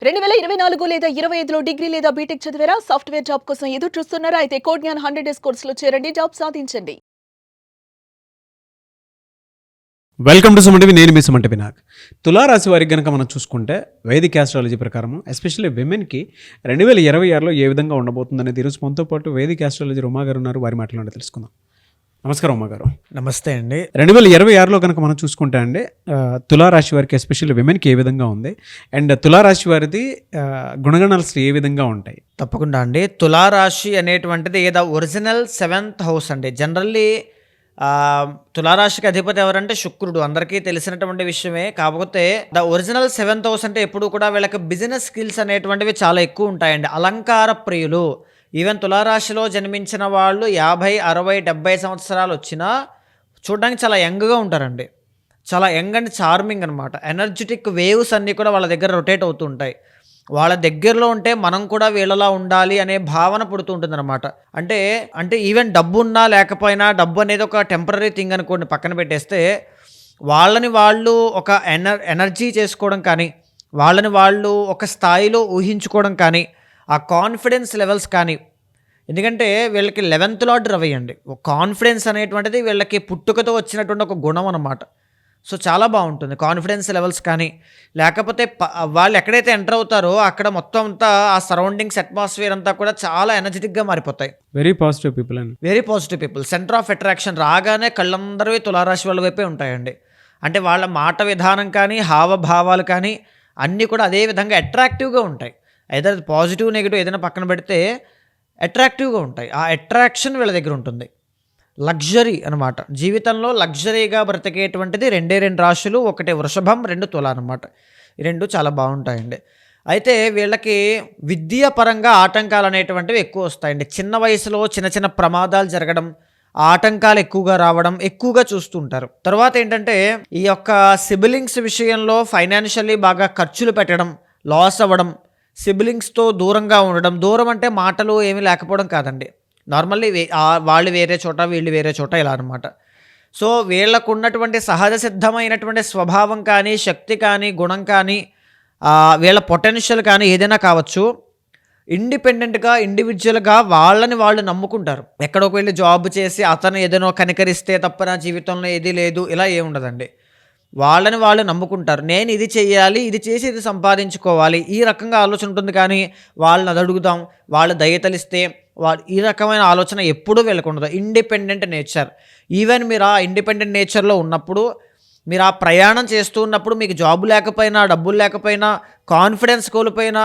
2024 లేదా 25లో డిగ్రీ లేదా బీటెక్ చదివారా? సాఫ్ట్‌వేర్ జాబ్ కోసం ఎదురు చూస్తున్నారా? అయితే కోడ్ జ్ఞాన్ 100 డేస్ కోర్సులో చేరండి. జాబ్ సాధించండి. Welcome to Suman TV. నేను మీ సుమన్ టీవీ. తులారాశి వారికి కనుక మనం చూసుకుంటే వైదిక ఆస్ట్రాలజీ ప్రకారం ఎస్పెషల్లీ విమెన్కి 2026లో ఏ విధంగా ఉండబోతుందనేది ఈరోజు మనతో పాటు వైదిక ఆస్ట్రాలజీ ఉమా గారు ఉన్నారు. వారి మాటలను తెలుసుకుందాం. నమస్కారం ఉమా గారు. నమస్తే అండి. 2026లో కనుక మనం చూసుకుంటే అండి తులారాశి వారికి ఎస్పెషల్లీ విమెన్కి ఏ విధంగా ఉంది అండ్ తులారాశి వారిది గుణగణాలు ఏ విధంగా ఉంటాయి? తప్పకుండా అండి. తులారాశి అనేటువంటిది ఏదో ఒరిజినల్ 7th హౌస్ అండి. జనరల్లీ తులారాశికి అధిపతి ఎవరంటే శుక్రుడు, అందరికీ తెలిసినటువంటి విషయమే. కాకపోతే ద ఒరిజినల్ 7th హౌస్ అంటే ఎప్పుడు కూడా వీళ్ళకి బిజినెస్ స్కిల్స్ అనేటువంటివి చాలా ఎక్కువ ఉంటాయండి. అలంకార ప్రియులు. ఈవెన్ తులారాశిలో జన్మించిన వాళ్ళు 50, 60, 70 సంవత్సరాలు వచ్చినా చూడడానికి చాలా యంగ్గా ఉంటారండి. చాలా యంగ్ అండ్ చార్మింగ్ అనమాట. ఎనర్జెటిక్ వేవ్స్ అన్నీ కూడా వాళ్ళ దగ్గర రొటేట్ అవుతూ ఉంటాయి. వాళ్ళ దగ్గరలో ఉంటే మనం కూడా వీళ్ళలా ఉండాలి అనే భావన పుడుతూ ఉంటుందన్నమాట. అంటే ఈవెన్ డబ్బు ఉన్నా లేకపోయినా, డబ్బు అనేది ఒక టెంపరరీ థింగ్ అనుకోండి, పక్కన పెట్టేస్తే వాళ్ళని వాళ్ళు ఒక ఎనర్జీ చేసుకోవడం కానీ, వాళ్ళని వాళ్ళు ఒక స్థాయిలో ఊహించుకోవడం కానీ, ఆ కాన్ఫిడెన్స్ లెవెల్స్ కానీ, ఎందుకంటే వీళ్ళకి 11th లార్డ్ రవి అండి. కాన్ఫిడెన్స్ అనేటువంటిది వీళ్ళకి పుట్టుకతో వచ్చినటువంటి ఒక గుణం అన్నమాట. సో చాలా బాగుంటుంది కాన్ఫిడెన్స్ లెవెల్స్ కానీ, లేకపోతే వాళ్ళు ఎక్కడైతే ఎంటర్ అవుతారో అక్కడ మొత్తం అంతా ఆ సరౌండింగ్స్ అట్మాస్ఫియర్ అంతా కూడా చాలా ఎనర్జెటిక్గా మారిపోతాయి. వెరీ పాజిటివ్ పీపుల్ అండి. Very positive people. Centre of attraction రాగానే కళ్ళందరూ తులారాశి వాళ్ళ వైపే ఉంటాయండి. అంటే వాళ్ళ మాట విధానం కానీ, హావభావాలు కానీ అన్నీ కూడా అదే విధంగా అట్రాక్టివ్గా ఉంటాయి. అయితే పాజిటివ్ నెగిటివ్ ఏదైనా పక్కన పెడితే అట్రాక్టివ్గా ఉంటాయి. ఆ అట్రాక్షన్ వీళ్ళ దగ్గర ఉంటుంది. లగ్జరీ అనమాట. జీవితంలో లగ్జరీగా బ్రతికేటువంటిది 2 రాశులు, ఒకటి వృషభం, 2 తుల అనమాట. ఈ 2 చాలా బాగుంటాయండి. అయితే వీళ్ళకి విద్యాపరంగా ఆటంకాలు అనేటువంటివి ఎక్కువ వస్తాయండి. చిన్న వయసులో చిన్న చిన్న ప్రమాదాలు జరగడం, ఆటంకాలు ఎక్కువగా రావడం ఎక్కువగా చూస్తూ ఉంటారు. తర్వాత ఏంటంటే ఈ యొక్క సిబిలింగ్స్ విషయంలో ఫైనాన్షియల్లీ బాగా ఖర్చులు పెట్టడం, లాస్ అవ్వడం, సిబిలింగ్స్తో దూరంగా ఉండడం. దూరం అంటే మాటలు ఏమీ లేకపోవడం కాదండి. నార్మల్లీ వాళ్ళు వేరే చోట, వీళ్ళు వేరే చోట, ఇలా అనమాట. సో వీళ్ళకు ఉన్నటువంటి సహజ సిద్ధమైనటువంటి స్వభావం కానీ, శక్తి కానీ, గుణం కానీ, వీళ్ళ పొటెన్షియల్ కానీ ఏదైనా కావచ్చు, ఇండిపెండెంట్గా, ఇండివిజువల్గా వాళ్ళని వాళ్ళు నమ్ముకుంటారు. ఎక్కడోకి వెళ్ళి జాబ్ చేసి అతను ఏదైనా కనికరిస్తే తప్ప నా జీవితంలో ఏది లేదు ఇలా ఏముండదండి. వాళ్ళని వాళ్ళు నమ్ముకుంటారు. నేను ఇది చేయాలి, ఇది చేసి ఇది సంపాదించుకోవాలి, ఈ రకంగా ఆలోచన ఉంటుంది. కానీ వాళ్ళని అది అడుగుదాం, వాళ్ళు దయతలిస్తే ఈ రకమైన ఆలోచన ఎప్పుడూ వీళ్ళకుండదు. Independent nature. ఈవెన్ మీరు ఆ ఇండిపెండెంట్ నేచర్లో ఉన్నప్పుడు, మీరు ఆ ప్రయాణం చేస్తూ ఉన్నప్పుడు, మీకు జాబ్ లేకపోయినా, డబ్బులు లేకపోయినా, కాన్ఫిడెన్స్ కోల్పోయినా,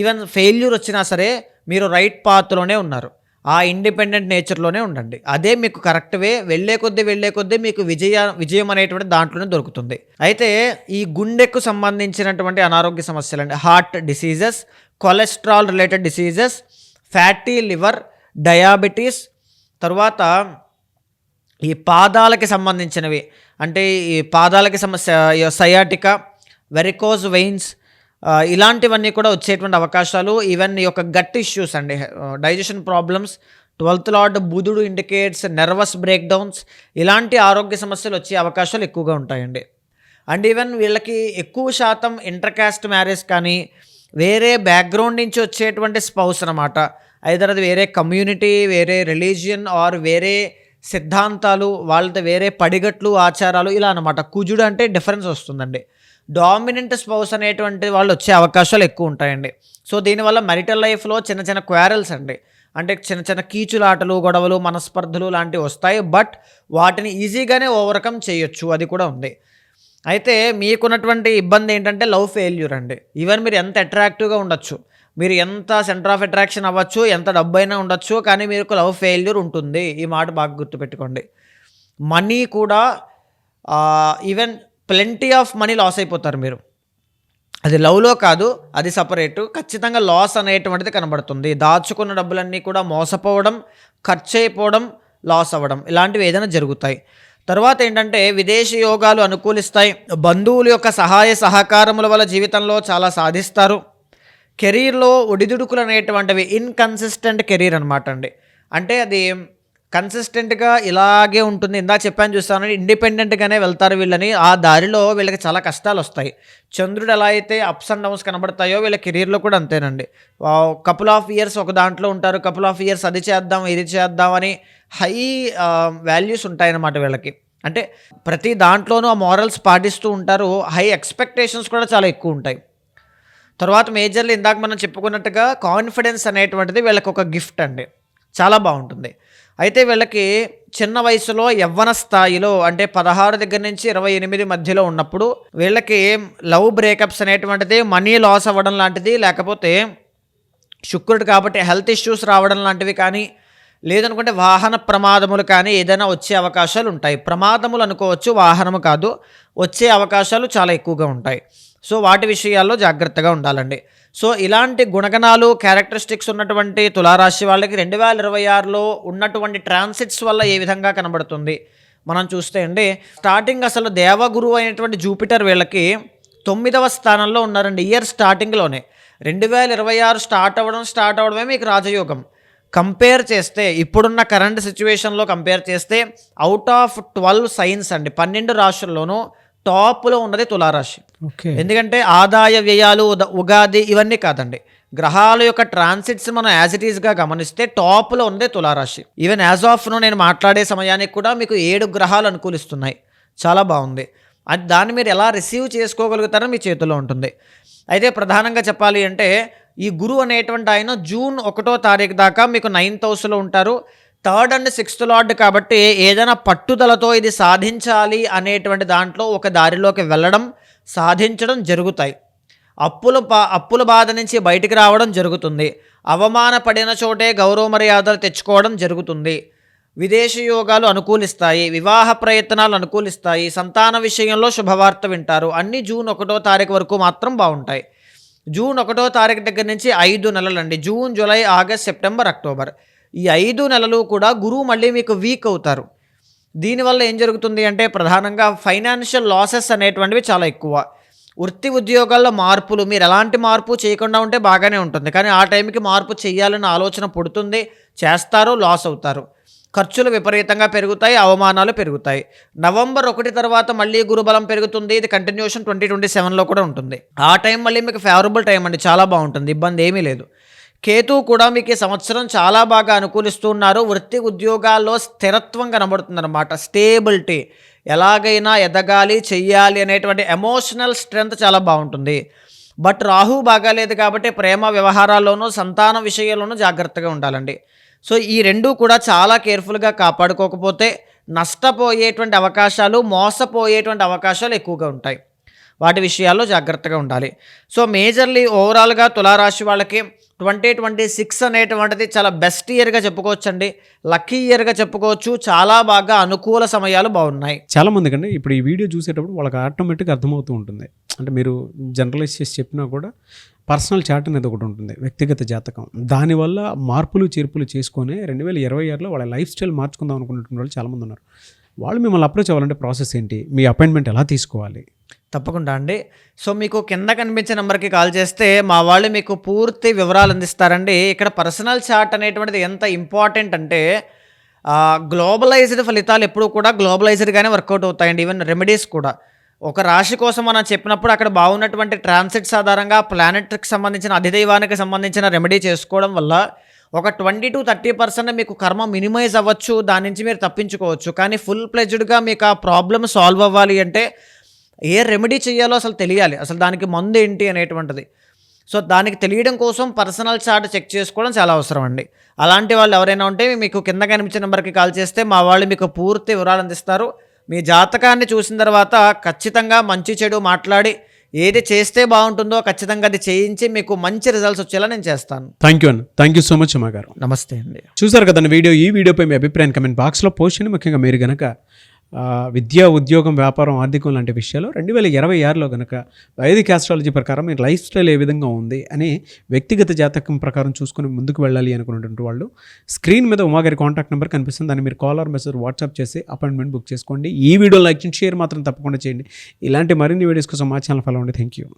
ఈవెన్ ఫెయిల్యూర్ వచ్చినా సరే మీరు రైట్ పాత్లోనే ఉన్నారు. ఆ ఇండిపెండెంట్ నేచర్లోనే ఉండండి. అదే మీకు కరెక్ట్ వే. వెళ్ళే కొద్దీ మీకు విజయం అనేటువంటి దాంట్లోనే దొరుకుతుంది. అయితే ఈ గుండెకు సంబంధించినటువంటి అనారోగ్య సమస్యలు అండి, heart diseases, cholesterol related diseases, fatty liver, diabetes, తర్వాత ఈ పాదాలకి సంబంధించినవి, అంటే ఈ పాదాలకి సమస్య, సయాటికా, వెరికోజ్ వెయిన్స్, ఇలాంటివన్నీ కూడా వచ్చేటువంటి అవకాశాలు. ఈవెన్ ఈ యొక్క గట్ ఇష్యూస్ అండి, డైజెషన్ ప్రాబ్లమ్స్, 12th లార్డ్ బుధుడు ఇండికేట్స్ నర్వస్ బ్రేక్డౌన్స్, ఇలాంటి ఆరోగ్య సమస్యలు వచ్చే అవకాశాలు ఎక్కువగా ఉంటాయండి. అండ్ ఈవెన్ వీళ్ళకి ఎక్కువ శాతం ఇంటర్కాస్ట్ మ్యారేజ్ కానీ, వేరే బ్యాక్గ్రౌండ్ నుంచి వచ్చేటువంటి స్పౌస్ అనమాట. ఐదర్ అది వేరే కమ్యూనిటీ, వేరే రిలీజియన్ ఆర్ వేరే సిద్ధాంతాలు, వాళ్ళతో వేరే పడిగట్లు, ఆచారాలు, ఇలా అనమాట. కుజుడు అంటే డిఫరెన్స్ వస్తుందండి. డామినెంట్ స్పౌస్ అనేటువంటి వాళ్ళు వచ్చే అవకాశాలు ఎక్కువ ఉంటాయండి. సో దీనివల్ల marital లైఫ్లో చిన్న చిన్న క్వారల్స్ అండి, అంటే చిన్న చిన్న కీచులాటలు, గొడవలు, మనస్పర్ధలు లాంటివి వస్తాయి. బట్ వాటిని ఈజీగానే ఓవర్కమ్ చేయొచ్చు, అది కూడా ఉంది. అయితే మీకున్నటువంటి ఇబ్బంది ఏంటంటే లవ్ ఫెయిల్యూర్ అండి. ఈవెన్ మీరు ఎంత అట్రాక్టివ్గా ఉండొచ్చు, మీరు ఎంత సెంటర్ ఆఫ్ అట్రాక్షన్ అవ్వచ్చు, ఎంత డబ్బు అయినా ఉండొచ్చు, కానీ మీకు లవ్ ఫెయిల్యూర్ ఉంటుంది. ఈ మాట బాగా గుర్తుపెట్టుకోండి. మనీ కూడా even plenty of money loss అయిపోతారు మీరు. అది లవ్లో కాదు, అది సపరేటు. ఖచ్చితంగా లాస్ అనేటువంటిది కనబడుతుంది. దాచుకున్న డబ్బులన్నీ కూడా మోసపోవడం, ఖర్చు అయిపోవడం, లాస్ అవ్వడం, ఇలాంటివి ఏదైనా జరుగుతాయి. తర్వాత ఏంటంటే విదేశీ యోగాలు అనుకూలిస్తాయి. బంధువుల యొక్క సహాయ సహకారముల వల్ల జీవితంలో చాలా సాధిస్తారు. కెరీర్లో ఒడిదుడుకులు అనేటువంటివి, ఇన్కన్సిస్టెంట్ కెరీర్ అనమాట అండి. అంటే అది కన్సిస్టెంట్గా ఇలాగే ఉంటుంది. ఇందాక చెప్పాను చూస్తాను, ఇండిపెండెంట్గానే వెళ్తారు వీళ్ళని. ఆ దారిలో వీళ్ళకి చాలా కష్టాలు వస్తాయి. చంద్రుడు ఎలా అయితే అప్స్ అండ్ డౌన్స్ కనబడతాయో వీళ్ళ కెరీర్లో కూడా అంతేనండి. కపుల్ ఆఫ్ ఇయర్స్ ఒక దాంట్లో ఉంటారు, కపుల్ ఆఫ్ ఇయర్స్ అది చేద్దాం ఇది చేద్దాం అని హై వాల్యూస్ ఉంటాయన్నమాట వీళ్ళకి. అంటే ప్రతి దాంట్లోనూ ఆ మోరల్స్ పాటిస్తూ ఉంటారు. హై ఎక్స్పెక్టేషన్స్ కూడా చాలా ఎక్కువ ఉంటాయి. తర్వాత మేజర్లీ ఇందాక మనం చెప్పుకున్నట్టుగా కాన్ఫిడెన్స్ అనేటువంటిది వీళ్ళకి ఒక గిఫ్ట్ అండి, చాలా బాగుంటుంది. అయితే వీళ్ళకి చిన్న వయసులో యవ్వన స్థాయిలో అంటే 16 దగ్గర నుంచి 28 మధ్యలో ఉన్నప్పుడు వీళ్ళకి లవ్ బ్రేకప్స్ అనేటువంటిది, మనీ లాస్ అవ్వడం లాంటిది, లేకపోతే శుక్రుడు కాబట్టి హెల్త్ ఇష్యూస్ రావడం లాంటివి కానీ, లేదనుకుంటే వాహన ప్రమాదములు కానీ ఏదైనా వచ్చే అవకాశాలు ఉంటాయి. ప్రమాదములు అనుకోవచ్చు, వాహనము కాదు, వచ్చే అవకాశాలు చాలా ఎక్కువగా ఉంటాయి. సో వాటి విషయాల్లో జాగ్రత్తగా ఉండాలండి. సో ఇలాంటి గుణగణాలు క్యారెక్టరిస్టిక్స్ ఉన్నటువంటి తులారాశి వాళ్ళకి 2026లో ఉన్నటువంటి ట్రాన్సిట్స్ వల్ల ఏ విధంగా కనబడుతుంది మనం చూస్తే అండి, స్టార్టింగ్ అసలు దేవగురువు అయినటువంటి జూపిటర్ వీళ్ళకి 9వ స్థానంలో ఉన్నారండి. ఇయర్ స్టార్టింగ్లోనే 2026 స్టార్ట్ అవ్వడమే మీకు రాజయోగం. కంపేర్ చేస్తే ఇప్పుడున్న కరెంట్ సిచ్యువేషన్లో కంపేర్ చేస్తే అవుట్ ఆఫ్ 12 సైన్స్ అండి, 12 రాశుల్లోనూ టాప్లో ఉన్నది తులారాశి. ఎందుకంటే ఆదాయ వ్యయాలు, ఉగాది ఇవన్నీ కాదండి, గ్రహాల యొక్క ట్రాన్సిట్స్ మనం యాజ్ ఇట్ ఈస్గా గమనిస్తే టాప్లో ఉన్నది తులారాశి. ఈవెన్ యాజ్ ఆఫ్ నో నేను మాట్లాడే సమయానికి కూడా మీకు 7 గ్రహాలు అనుకూలిస్తున్నాయి, చాలా బాగుంది. అది దాన్ని మీరు ఎలా రిసీవ్ చేసుకోగలుగుతారో మీ చేతిలో ఉంటుంది. అయితే ప్రధానంగా చెప్పాలి అంటే ఈ గురువు అనేటువంటి ఆయన జూన్ 1వ తారీఖు దాకా మీకు 9th హౌస్లో ఉంటారు. 3rd and 6th లార్డ్ కాబట్టి ఏదైనా పట్టుదలతో ఇది సాధించాలి దాంట్లో ఒక దారిలోకి వెళ్ళడం, సాధించడం జరుగుతాయి. అప్పుల బాధ నుంచి బయటికి రావడం జరుగుతుంది. అవమానపడిన చోటే గౌరవ మర్యాదలు తెచ్చుకోవడం జరుగుతుంది. విదేశీ యోగాలు అనుకూలిస్తాయి, వివాహ ప్రయత్నాలు అనుకూలిస్తాయి, సంతాన విషయంలో శుభవార్త వింటారు. అన్నీ జూన్ 1వ తారీఖు వరకు మాత్రం బాగుంటాయి. జూన్ 1వ తారీఖు దగ్గర నుంచి 5 నెలలండి, June, July, August, September, October, ఈ 5 నెలలు కూడా గురువు మళ్ళీ మీకు వీక్ అవుతారు. దీనివల్ల ఏం జరుగుతుంది అంటే ప్రధానంగా ఫైనాన్షియల్ లాసెస్ అనేటువంటివి చాలా ఎక్కువ. వృత్తి ఉద్యోగాల్లో మార్పులు, మీరు ఎలాంటి మార్పు చేయకుండా ఉంటే బాగానే ఉంటుంది, కానీ ఆ టైంకి మార్పు చేయాలన్న ఆలోచన పుడుతుంది, చేస్తారు, లాస్ అవుతారు. ఖర్చులు విపరీతంగా పెరుగుతాయి, అవమానాలు పెరుగుతాయి. నవంబర్ 1 తర్వాత మళ్ళీ గురుబలం పెరుగుతుంది. ఇది కంటిన్యూషన్ 2027లో కూడా ఉంటుంది. ఆ టైం మళ్ళీ మీకు ఫేవరబుల్ టైం అండి, చాలా బాగుంటుంది, ఇబ్బంది ఏమీ లేదు. కేతు కూడా మీకు ఈ సంవత్సరం చాలా బాగా అనుకూలిస్తున్నారు. వృత్తి ఉద్యోగాల్లో స్థిరత్వం కనబడుతుందన్నమాట, స్టేబిలిటీ, ఎలాగైనా ఎదగాలి, చెయ్యాలి అనేటువంటి ఎమోషనల్ స్ట్రెంగ్త్ చాలా బాగుంటుంది. బట్ రాహు బాగాలేదు కాబట్టి ప్రేమ వ్యవహారాల్లోనూ సంతాన విషయాల్లోనూ జాగ్రత్తగా ఉండాలండి. సో ఈ రెండూ కూడా చాలా కేర్ఫుల్గా కాపాడుకోకపోతే నష్టపోయేటువంటి అవకాశాలు, మోసపోయేటువంటి అవకాశాలు ఎక్కువగా ఉంటాయి. వాటి విషయాల్లో జాగ్రత్తగా ఉండాలి. సో మేజర్లీ ఓవరాల్గా తులారాశి వాళ్ళకి 2026 అనేటువంటిది చాలా బెస్ట్ ఇయర్గా చెప్పుకోవచ్చు అండి, లక్కీ ఇయర్గా చెప్పుకోవచ్చు. చాలా బాగా అనుకూల సమయాలు బాగున్నాయి. చాలా మందికి అండి ఇప్పుడు ఈ వీడియో చూసేటప్పుడు వాళ్ళకి ఆటోమేటిక్గా అర్థమవుతూ ఉంటుంది. అంటే మీరు జనరలైజ్ చేసి చెప్పినా కూడా పర్సనల్ చార్ట్ అనేది ఒకటి ఉంటుంది, వ్యక్తిగత జాతకం. దానివల్ల మార్పులు చేర్పులు చేసుకొని 2026లో వాళ్ళ లైఫ్ స్టైల్ మార్చుకుందాం అనుకున్నటువంటి వాళ్ళు చాలామంది ఉన్నారు. వాళ్ళు మిమ్మల్ని అప్రోచ్ అవ్వాలంటే ప్రాసెస్ ఏంటి, మీ అపాయింట్మెంట్ ఎలా తీసుకోవాలి? తప్పకుండా అండి. సో మీకు కింద కనిపించే నెంబర్కి కాల్ చేస్తే మా వాళ్ళు మీకు పూర్తి వివరాలు అందిస్తారండి. ఇక్కడ పర్సనల్ చార్ట్ అనేటువంటిది ఎంత ఇంపార్టెంట్ అంటే గ్లోబలైజ్డ్ ఫలితాలు ఎప్పుడు కూడా గ్లోబలైజ్డ్గానే వర్కౌట్ అవుతాయండి. ఈవెన్ రెమెడీస్ కూడా ఒక రాశి కోసం మనం చెప్పినప్పుడు అక్కడ బాగున్నటువంటి ట్రాన్సిట్స్ ఆధారంగా ప్లానెట్కి సంబంధించిన అధిదైవానికి సంబంధించిన రెమెడీ చేసుకోవడం వల్ల ఒక 20 to 30% మీకు కర్మ మినిమైజ్ అవ్వచ్చు, దాని నుంచి మీరు తప్పించుకోవచ్చు. కానీ ఫుల్ ప్లెజ్డ్గా మీకు ఆ ప్రాబ్లమ్ సాల్వ్ అవ్వాలి అంటే ఏ రెమెడీ చేయాలో అసలు తెలియాలి, అసలు దానికి మందు ఏంటి అనేటువంటిది. సో దానికి తెలియడం కోసం పర్సనల్ చార్ట్ చెక్ చేసుకోవడం చాలా అవసరం అండి. అలాంటి వాళ్ళు ఎవరైనా ఉంటే మీకు కింద కనిపించే నెంబర్కి కాల్ చేస్తే మా వాళ్ళు మీకు పూర్తి వివరాలు అందిస్తారు. మీ జాతకాన్ని చూసిన తర్వాత ఖచ్చితంగా మంచి చెడు మాట్లాడి ఏది చేస్తే బాగుంటుందో ఖచ్చితంగా అది చేయించి మీకు మంచి రిజల్ట్స్ వచ్చేలా నేను చేస్తాను. థ్యాంక్ యూ అండి, thank you so much Uma గారు. నమస్తే అండి. చూసారు కదండి వీడియో. ఈ వీడియోపై మీ అభిప్రాయం కమెంట్ బాక్స్లో పోస్ట్ చేయండి. ముఖ్యంగా మీరు కనుక విద్య, ఉద్యోగం, వ్యాపారం, ఆర్థికం లాంటి విషయాలు 2026లో కనుక వైదిక ఆస్ట్రాలజీ ప్రకారం మీ లైఫ్ స్టైల్ ఏ విధంగా ఉంది అని వ్యక్తిగత జాతకం ప్రకారం చూసుకుని ముందుకు వెళ్ళాలి అనుకున్నటువంటి వాళ్ళు స్క్రీన్ మీద ఉమాగారి కాంటాక్ట్ నెంబర్ కనిపిస్తుంది, దాన్ని మీరు కాల్ ఆర్ మెసేజ్ వాట్సాప్ చేసి అపాయింట్మెంట్ బుక్ చేసుకోండి. ఈ వీడియో లైక్ చేయండి, షేర్ మాత్రం తప్పకుండా చేయండి. ఇలాంటి మరిన్ని వీడియోస్ కోసం మా ఛానల్ ఫాలో అవ్వండి. Thank you.